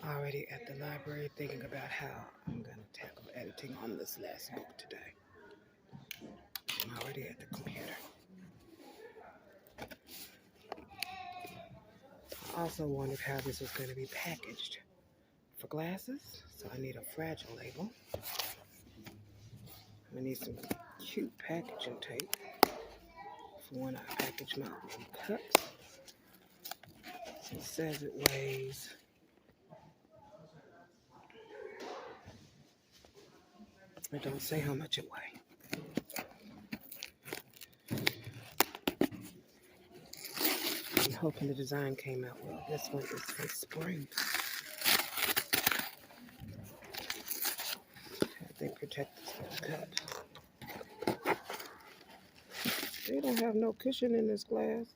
Already at the library thinking about how I'm going to tackle editing on this last book today. I'm already at the computer. I also wondered how this was going to be packaged for glasses, so I need a fragile label. I'm going to need some cute packaging tape for when I package my cups. So it says it weighs 'It don't say how much it weighs. I'm hoping the design came out well. This one is from spring. They protect this little cup. They don't have no cushion in this glass,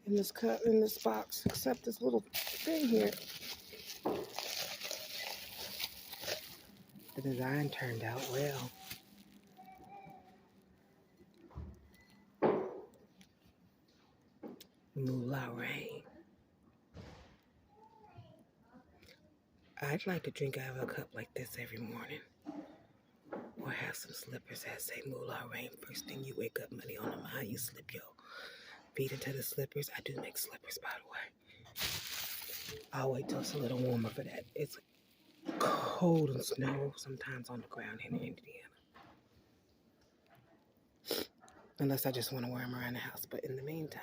in this cup, in this box, except this little thing here. The design turned out well. Moolah Rain. I'd like to drink out of a cup like this every morning. Or have some slippers that say Moolah Rain. First thing you wake up, money on the mind, you slip your feet into the slippers. I do make slippers, by the way. I'll wait till it's a little warmer for that. It's cold and snow sometimes on the ground here in Indiana. Unless I just want to wear them around the house. But in the meantime,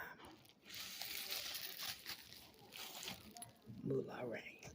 Moolah Rain.